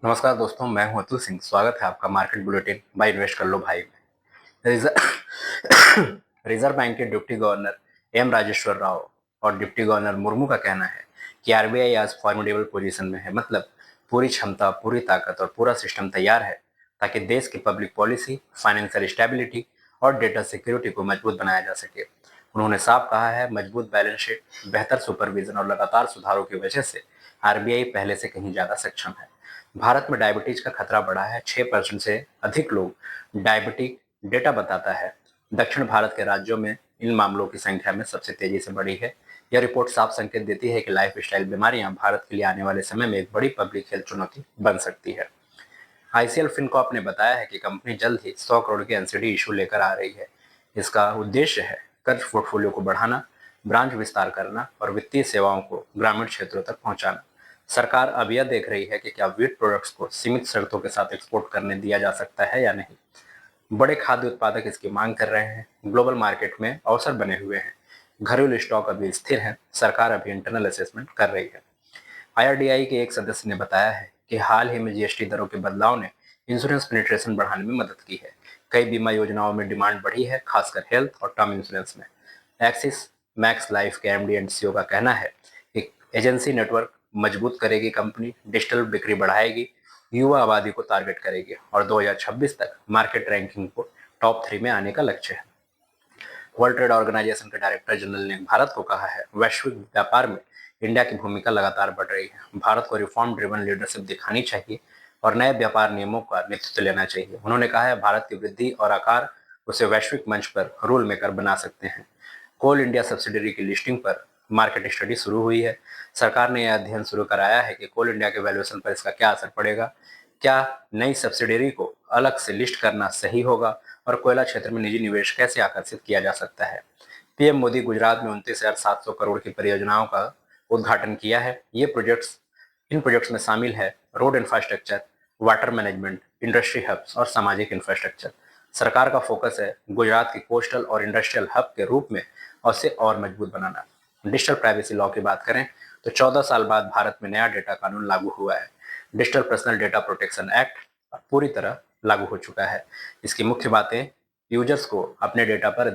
नमस्कार दोस्तों, मैं हूं अतुल सिंह। स्वागत है आपका मार्केट बुलेटिन बाय इन्वेस्ट कर लो भाई में। रिजर्व बैंक के deputy governor M Rajeshwar Rao और डिप्टी गवर्नर मुर्मू का कहना है कि आरबीआई आज फॉर्मिडेबल पोजीशन में है। मतलब पूरी क्षमता, पूरी ताकत और पूरा सिस्टम तैयार है ताकि देश की पब्लिक पॉलिसी, फाइनेंशियल स्टेबिलिटी और डेटा सिक्योरिटी को मजबूत बनाया जा सके। उन्होंने साफ कहा है, मजबूत बैलेंस शीट, बेहतर सुपरविजन और लगातार सुधारों की वजह से आरबीआई पहले से कहीं ज्यादा सक्षम है। भारत में डायबिटीज का खतरा बढ़ा है। 6% से अधिक लोग डायबिटिक, डेटा बताता है। दक्षिण भारत के राज्यों में इन मामलों की संख्या में सबसे तेजी से बढ़ी है। यह रिपोर्ट साफ संकेत देती है कि लाइफस्टाइल बीमारियां भारत के लिए आने वाले समय में एक बड़ी पब्लिक हेल्थ चुनौती बन सकती है। आईसीएल फिनकॉर्प ने बताया है कि कंपनी जल्द ही 100 करोड़ के एनसीडी इशू लेकर आ रही है। इसका उद्देश्य है कर्ज पोर्टफोलियो को बढ़ाना, ब्रांच विस्तार करना और वित्तीय सेवाओं को ग्रामीण क्षेत्रों तक पहुंचाना। सरकार अब यह देख रही है कि क्या वीट प्रोडक्ट्स को सीमित शर्तों के साथ एक्सपोर्ट करने दिया जा सकता है या नहीं। बड़े खाद्य उत्पादक इसकी मांग कर रहे हैं। ग्लोबल मार्केट में अवसर बने हुए हैं। घरेलू स्टॉक अभी स्थिर है। सरकार अभी इंटरनल असेसमेंट कर रही है। आईआरडीआई के एक सदस्य ने बताया है कि हाल ही में जीएसटी दरों के बदलाव ने इंश्योरेंस पेनिट्रेशन बढ़ाने में मदद की है। कई बीमा योजनाओं में डिमांड बढ़ी है, खासकर हेल्थ और टर्म इंश्योरेंस में। एक्सिस मैक्स लाइफ के एमडी एंड सीईओ का कहना है कि एजेंसी नेटवर्क मजबूत करेगी कंपनी, डिजिटल बिक्री बढ़ाएगी, युवा आबादी को टारगेट करेगी और 2026 तक मार्केट रैंकिंग को टॉप 3 में आने का लक्ष्य है। वर्ल्ड ट्रेड ऑर्गेनाइजेशन के डायरेक्टर जनरल ने भारत को कहा है, वैश्विक व्यापार में इंडिया की भूमिका लगातार बढ़ रही है। भारत को रिफॉर्म ड्रिवन लीडरशिप दिखानी चाहिए और नए व्यापार नियमों का नेतृत्व लेना चाहिए। उन्होंने कहा है, भारत की वृद्धि और आकार उसे वैश्विक मंच पर रूल मेकर बना सकते हैं। कोल इंडिया सब्सिडरी की लिस्टिंग पर मार्केट स्टडी शुरू हुई है। सरकार ने यह अध्ययन शुरू कराया है कि कोल इंडिया के वैल्यूएशन पर इसका क्या असर पड़ेगा। क्या नई सब्सिडरी को अलग से लिस्ट करना सही होगा और कोयला क्षेत्र में निजी निवेश कैसे आकर्षित किया जा सकता है। पीएम मोदी गुजरात में 29,700 करोड़ की परियोजनाओं का उद्घाटन किया है। इन प्रोजेक्ट्स में शामिल है road infrastructure, water management, industry hubs और सामाजिक इंफ्रास्ट्रक्चर। सरकार का फोकस है गुजरात की कोस्टल और इंडस्ट्रियल हब के रूप में और उसे और मजबूत बनाना। डिजिटल प्राइवेसी लॉ की बात करें तो 14 साल बाद भारत में नया डेटा कानून लागू हुआ है। Digital personal data protection act पूरी तरह लागू हो चुका है। इसकी मुख्य बातें, यूजर्स को अपने डेटा पर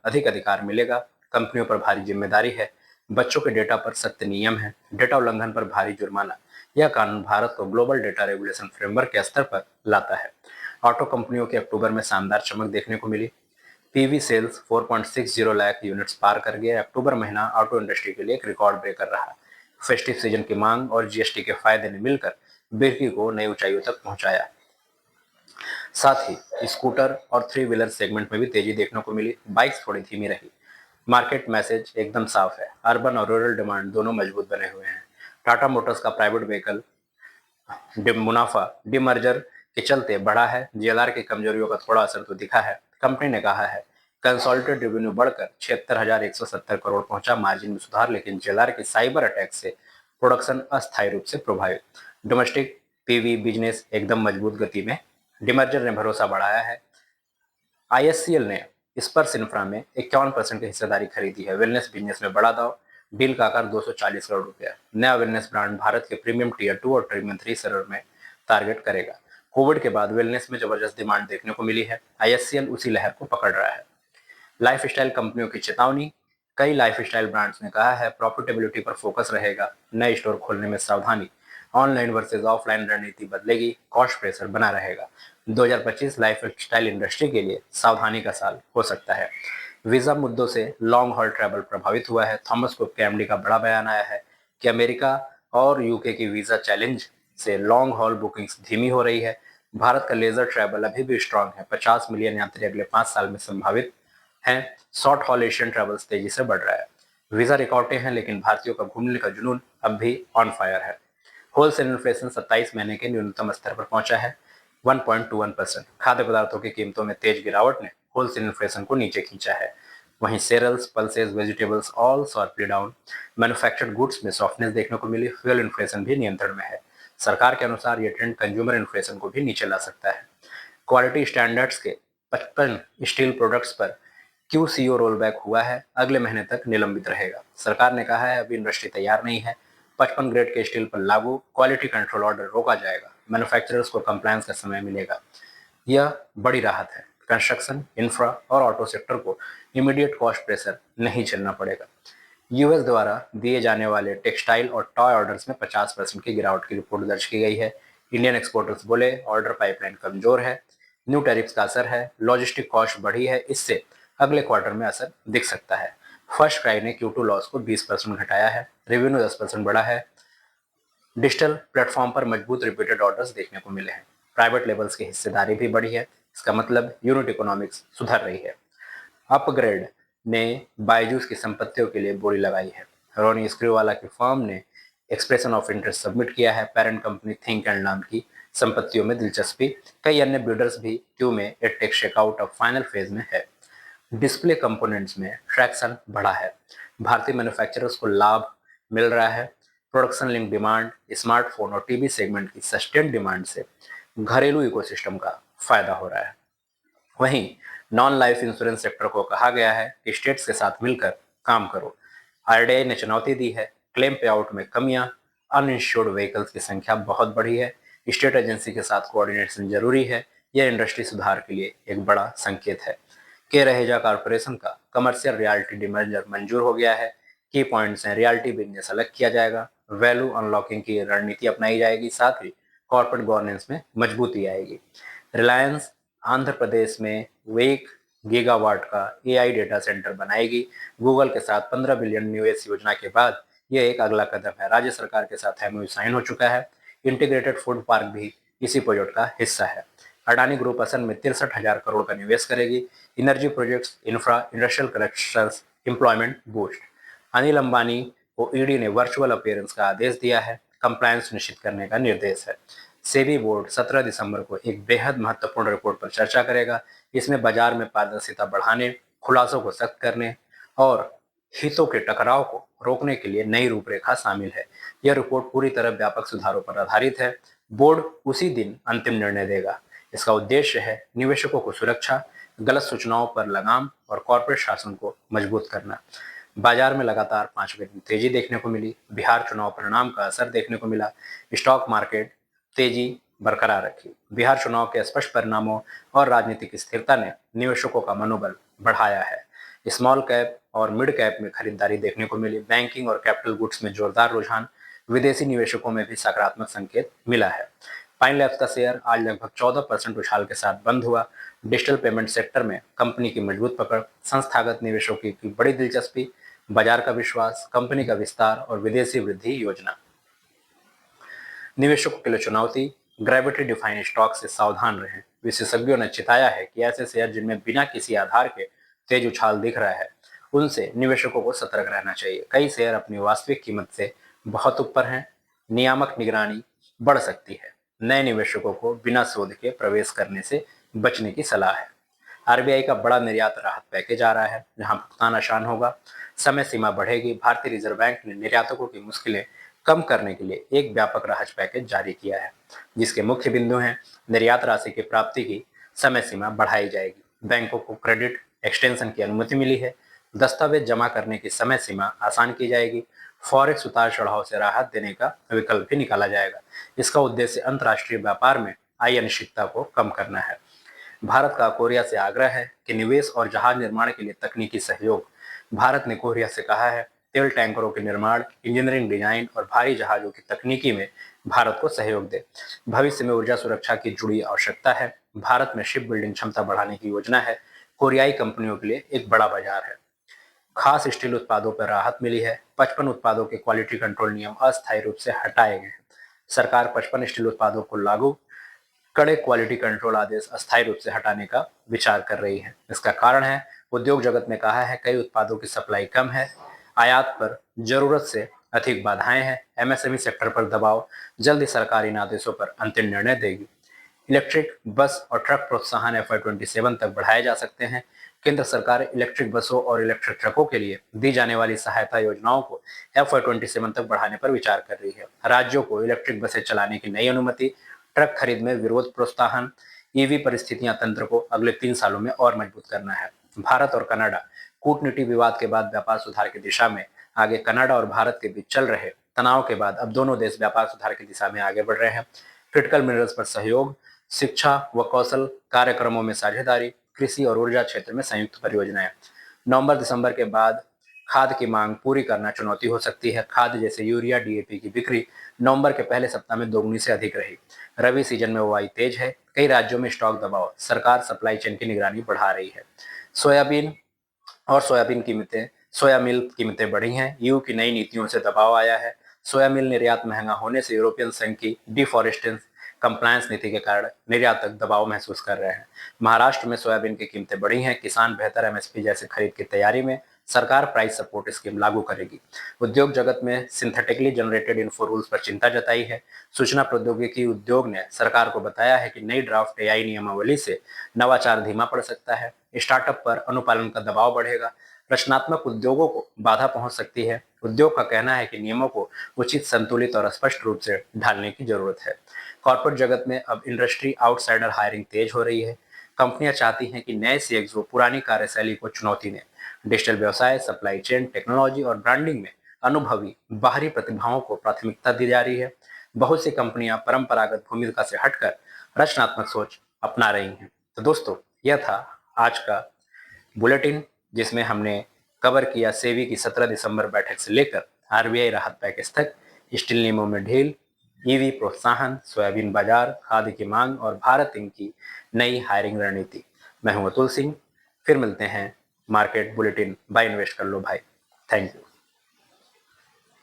अधिक अधिकार मिलेगा। कंपनियों पर भारी जिम्मेदारी है। बच्चों के डेटा पर सख्त नियम है। डेटा उल्लंघन पर भारी जुर्माना। यह कानून भारत को ग्लोबल डेटा रेगुलेशन फ्रेमवर्क के स्तर पर लाता है। ऑटो कंपनियों के अक्टूबर में शानदार चमक देखने को मिली। पीवी सेल्स 4.60 लाख यूनिट्स पार कर गए। अक्टूबर महीना ऑटो इंडस्ट्री के लिए एक रिकॉर्ड ब्रेकर रहा। फेस्टिव सीजन की मांग और जीएसटी के फायदे ने मिलकर बिक्री को नई ऊंचाइयों तक पहुंचाया। साथ ही स्कूटर और थ्री व्हीलर सेगमेंट में भी तेजी देखने को मिली। बाइक्स थोड़ी धीमी रही। मार्केट मैसेज एकदम साफ है, अर्बन और रूरल डिमांड दोनों मजबूत बने हुए हैं। टाटा मोटर्स का प्राइवेट व्हीकल मुनाफा डिमर्जर के चलते बढ़ा है। जीएलआर की कमजोरियों का थोड़ा असर तो दिखा है। कंपनी ने कहा है, कंसोलिडेटेड रेवेन्यू बढ़कर 76,170 करोड़ पहुंचा। मार्जिन में सुधार, लेकिन जीएलआर के साइबर अटैक से प्रोडक्शन अस्थायी रूप से प्रभावित। डोमेस्टिक पीवी बिजनेस एकदम मजबूत गति में। डिमर्जर ने भरोसा बढ़ाया है। आईएससीएल ने स्पर्श इंफ्रा में 51% की हिस्सेदारी खरीदी है। वेलनेस बिजनेस में बड़ा दाव। डील का आकार 240 करोड़ रुपया। नया वेलनेस ब्रांड भारत के प्रीमियम टीयर 2 और प्रीमियम 3 सर्वर में टारगेट करेगा। कोविड के बाद वेलनेस में जबरदस्त डिमांड देखने को मिली है। आईएससीएल उसी लहर को पकड़ रहा है। लाइफस्टाइल कंपनियों की चेतावनी। कई लाइफस्टाइल ब्रांड्स ने कहा है, प्रॉफिटेबिलिटी पर फोकस रहेगा। नए स्टोर खोलने में सावधानी। ऑनलाइन वर्सेज ऑफलाइन रणनीति बदलेगी। कॉस्ट प्रेशर बना रहेगा। 2025 लाइफस्टाइल इंडस्ट्री के लिए सावधानी का साल हो सकता है। वीजा मुद्दों से लॉन्ग हॉल ट्रैवल प्रभावित हुआ है। थॉमस कुक के एमडी का बड़ा बयान आया है कि अमेरिका और यूके की वीजा चैलेंज से लॉन्ग हॉल बुकिंग्स धीमी हो रही है। भारत का लेजर ट्रैवल अभी भी स्ट्रांग है। 50 मिलियन यात्री अगले 5 साल में संभावित हैं। शॉर्ट हॉल एशियन ट्रैवल्स तेजी से बढ़ रहा है। वीजा रिकॉर्डें हैं, लेकिन भारतीयों का घूमने का जुनून अब भी ऑन फायर है। होलसेल इन्फ्लेशन 27 महीने के न्यूनतम स्तर पर पहुंचा है, 1.21%। खाद्य पदार्थों की कीमतों में तेज गिरावट ने होलसेल इन्फ्लेशन को नीचे खींचा है। वहीं cereals, pulses, vegetables all sharply down. Manufactured goods में सॉफ्टनेस देखने को मिली। फ्यूल इन्फ्लेशन भी नियंत्रण में है। सरकार के अनुसार यह ट्रेंड कंज्यूमर इन्फ्लेशन को भी नीचे ला सकता है। क्वालिटी स्टैंडर्ड्स के 55 स्टील प्रोडक्ट्स पर क्यूसीओ रोल बैक हुआ है। अगले महीने तक निलंबित रहेगा। सरकार ने कहा है, अभी इंडस्ट्री तैयार नहीं है, 55 ग्रेड के स्टील पर लागू क्वालिटी कंट्रोल ऑर्डर रोका जाएगा। मैन्युफैक्चरर्स को कंप्लायंस का समय मिलेगा। यह बड़ी राहत है। कंस्ट्रक्शन, इंफ्रा और ऑटो सेक्टर को इमीडिएट कॉस्ट प्रेशर नहीं झेलना पड़ेगा। यूएस द्वारा दिए जाने वाले टेक्सटाइल और टॉय ऑर्डर्स में 50% की गिरावट की रिपोर्ट दर्ज की गई है। इंडियन एक्सपोर्टर्स बोले ऑर्डर पाइपलाइन कमजोर है, न्यू टैरिफ्स का असर है, लॉजिस्टिक कॉस्ट बढ़ी है, इससे अगले क्वार्टर में असर दिख सकता है। फर्स्ट क्राई ने Q2 लॉस को 20% घटाया है, रेवेन्यू 10% बढ़ा है। डिजिटल प्लेटफॉर्म पर मजबूत रिपीटेड ऑर्डर्स देखने को मिले हैं। प्राइवेट लेवल्स की हिस्सेदारी भी बढ़ी है। इसका मतलब यूनिट इकोनॉमिक्स सुधर रही है। अपग्रेड ने बायजूस की संपत्तियों के लिए बोली लगाई है। रोनी स्क्रूवाला की फर्म ने एक्सप्रेशन ऑफ इंटरेस्ट सबमिट किया है। पेरेंट कंपनी थिंक एंड नाम की संपत्तियों में दिलचस्पी। कई अन्य बिल्डर्स भी क्यू में edtech checkout of final phase में है। डिस्प्ले कंपोनेंट्स में ट्रैक्शन बढ़ा है। भारतीय मैन्युफैक्चरर्स को लाभ मिल रहा है। प्रोडक्शन लिंक डिमांड, स्मार्टफोन और टीवी सेगमेंट की सस्टेन डिमांड से घरेलू इकोसिस्टम का फायदा हो रहा है। वहीं नॉन लाइफ इंश्योरेंस सेक्टर को कहा गया है कि स्टेट्स के साथ मिलकर काम करो। आरडीआई ने चुनौती दी है। क्लेम पे आउट में कमियां, अनइंश्योर्ड व्हीकल्स की संख्या बहुत बढ़ी है। स्टेट एजेंसी के साथ कोऑर्डिनेशन जरूरी है। यह इंडस्ट्री सुधार के लिए एक बड़ा संकेत है। के रहेजा कॉर्पोरेशन का कमर्शियल रियल्टी डिमर्जर मंजूर हो गया है। की पॉइंट्स हैं, रियल्टी बिजनेस अलग किया जाएगा, वैल्यू अनलॉकिंग की रणनीति अपनाई जाएगी, साथ ही कॉर्पोरेट गवर्नेंस में मजबूती आएगी। रिलायंस आंध्र प्रदेश में 1 गीगावाट का एआई डेटा सेंटर बनाएगी। गूगल के साथ 15 बिलियन निवेश योजना के बाद यह एक अगला कदम है। राज्य सरकार के साथ एमओयू साइन हो चुका है। इंटीग्रेटेड फूड पार्क भी इसी प्रोजेक्ट का हिस्सा है। अडानी ग्रुप असम में 63,000 करोड़ का निवेश करेगी। Energy projects, infra, industrial connections, employment boost. Anil Ambani को ईडी ने वर्चुअल अपीयरेंस का आदेश दिया है। कंप्लायंस सुनिश्चित करने का निर्देश है। सेबी बोर्ड 17 दिसंबर को एक बेहद महत्वपूर्ण रिपोर्ट पर चर्चा करेगा। इसमें बाजार में पारदर्शिता बढ़ाने, खुलासों को सख्त करने और हितों के टकराव को रोकने के लिए नई रूपरेखा शामिल है। यह रिपोर्ट पूरी तरह व्यापक सुधारों पर आधारित है। बोर्ड उसी दिन अंतिम निर्णय देगा। इसका उद्देश्य है निवेशकों को सुरक्षा, गलत सूचनाओं पर लगाम और कॉर्पोरेट शासन को मजबूत करना। बाजार में लगातार 5वें दिन तेजी देखने को मिली। बिहार चुनाव परिणाम का असर देखने को मिला। स्टॉक मार्केट तेजी बरकरार रखी। बिहार चुनाव के स्पष्ट परिणामों और राजनीतिक स्थिरता ने निवेशकों का मनोबल बढ़ाया है। स्मॉल कैप और मिड कैप में खरीदारी देखने को मिली। बैंकिंग और कैपिटल गुड्स में जोरदार रुझान। विदेशी निवेशकों में भी सकारात्मक संकेत मिला है। पाइन लैब्स का शेयर आज लगभग 14% उछाल के साथ बंद हुआ। डिजिटल पेमेंट सेक्टर में कंपनी की मजबूत पकड़, संस्थागत निवेशकों की बड़ी दिलचस्पी, बाजार का विश्वास, कंपनी का विस्तार और विदेशी वृद्धि योजना। निवेशकों के लिए चुनौती, ग्रेविटी डिफाइंड स्टॉक से सावधान रहें। विशेषज्ञों ने चिताया है कि ऐसे शेयर जिनमें बिना किसी आधार के तेज उछाल दिख रहा है, उनसे निवेशकों को सतर्क रहना चाहिए। कई शेयर अपनी वास्तविक कीमत से बहुत ऊपर हैं। नियामक निगरानी बढ़ सकती है। नए निवेशकों को बिना शोध के प्रवेश करने से बचने की सलाह है। आरबीआई का बड़ा निर्यात राहत पैकेज आ रहा है, जहां भुगतान आसान होगा, समय सीमा बढ़ेगी। भारतीय रिजर्व बैंक ने निर्यातकों की मुश्किलें कम करने के लिए एक व्यापक राहत पैकेज जारी किया है, जिसके मुख्य बिंदु हैं निर्यात राशि की प्राप्ति की समय सीमा बढ़ाई जाएगी, बैंकों को क्रेडिट एक्सटेंशन की अनुमति मिली है, दस्तावेज जमा करने की समय सीमा आसान की जाएगी, फॉरेक्स उतार चढ़ाव से राहत देने का विकल्प भी निकाला जाएगा। इसका उद्देश्य अंतर्राष्ट्रीय व्यापार में आई अनिश्चितता को कम करना है। भारत का कोरिया से आग्रह है कि निवेश और जहाज निर्माण के लिए तकनीकी सहयोग। भारत ने कोरिया से कहा है तेल टैंकरों के निर्माण, इंजीनियरिंग डिजाइन और भारी जहाजों की तकनीकी में भारत को सहयोग दे। भविष्य में ऊर्जा सुरक्षा की जुड़ी आवश्यकता है। भारत में शिप बिल्डिंग क्षमता बढ़ाने की योजना है। कोरियाई कंपनियों के लिए एक बड़ा बाजार है। खास स्टील उत्पादों पर राहत मिली है। 55 उत्पादों के क्वालिटी कंट्रोल नियम अस्थायी रूप से हटाए गए हैं। सरकार 55 स्टील उत्पादों को लागू कड़े क्वालिटी कंट्रोल आदेश अस्थायी रूप से हटाने का विचार कर रही है। इसका कारण है उद्योग जगत ने कहा है कई उत्पादों की सप्लाई कम है, आयात पर जरूरत से अधिक बाधाएं हैं। एमएसएमई सेक्टर पर दबाव, जल्द ही सरकार इन आदेशों पर अंतिम निर्णय देगी। इलेक्ट्रिक बस और ट्रक प्रोत्साहन FY27 तक बढ़ाए जा सकते हैं। केंद्र सरकार इलेक्ट्रिक बसों और इलेक्ट्रिक ट्रकों के लिए दी जाने वाली सहायता योजनाओं को FY27 तक बढ़ाने पर विचार कर रही है। राज्यों को इलेक्ट्रिक बसें चलाने की नई अनुमति, ट्रक खरीद में विरोध प्रोत्साहन, ईवी परिस्थितियां तंत्र को अगले 3 सालों में और मजबूत करना है। भारत और कनाडा कूटनीति विवाद के बाद व्यापार सुधार की दिशा में आगे। कनाडा और भारत के बीच चल रहे तनाव के बाद अब दोनों देश व्यापार सुधार की दिशा में आगे बढ़ रहे हैं। क्रिटिकल मिनरल्स पर सहयोग, शिक्षा व कौशल कार्यक्रमों में साझेदारी, कृषि और ऊर्जा क्षेत्र में संयुक्त परियोजनाएं। नवंबर दिसंबर के बाद खाद की मांग पूरी करना चुनौती हो सकती है। खाद जैसे यूरिया, डीएपी की बिक्री नवंबर के पहले सप्ताह में दोगुनी से अधिक रही। रबी सीजन में बुआई तेज है। कई राज्यों में स्टॉक दबाव, सरकार सप्लाई चेन की निगरानी बढ़ा रही है। सोयाबीन और सोया मिल कीमतें बढ़ी हैं। ईयू की नई नीतियों से दबाव आया है। सोया मिल निर्यात महंगा होने से यूरोपियन संघ की डिफॉरेस्टेशन कंप्लायंस नीति के कारण निर्यातक दबाव महसूस कर रहे हैं। महाराष्ट्र में सोयाबीन की कीमतें बढ़ी हैं। किसान बेहतर एमएसपी जैसे खरीद की तैयारी में, सरकार प्राइस सपोर्ट स्कीम लागू करेगी। उद्योग जगत में सिंथेटिकली जनरेटेड इन्फो रूल्स पर चिंता जताई है। सूचना प्रौद्योगिकी उद्योग ने सरकार को बताया है कि नई ड्राफ्ट एआई नियमावली से नवाचार धीमा पड़ सकता है। स्टार्टअप पर अनुपालन का दबाव बढ़ेगा। रचनात्मक उद्योगों को बाधा पहुंच सकती है। उद्योग का कहना है कि नियमों को उचित, संतुलित और स्पष्ट रूप से ढालने की जरूरत है। कॉर्पोरेट जगत में अब इंडस्ट्री आउटसाइडर हायरिंग तेज हो रही है। कंपनियां चाहती हैं कि नए सीएक्सओ पुरानी कार्यशैली को चुनौती दें। डिजिटल व्यवसाय, सप्लाई चेन, टेक्नोलॉजी और ब्रांडिंग में अनुभवी बाहरी प्रतिभाओं को प्राथमिकता दी जा रही है। बहुत सी कंपनियां परंपरागत भूमिका से हटकर रचनात्मक सोच अपना रही हैं। तो दोस्तों, यह था आज का बुलेटिन, जिसमें हमने कवर किया सेबी की 17 दिसंबर बैठक से लेकर आरबीआई राहत पैकेज तक, स्टील नियमों में ढील, ईवी प्रोत्साहन, सोयाबीन बाजार, खाद की मांग और भारत इंक की नई हायरिंग रणनीति। मैं हूं अतुल सिंह। फिर मिलते हैं मार्केट बुलेटिन बाय इन्वेस्ट कर लो भाई। Thank you.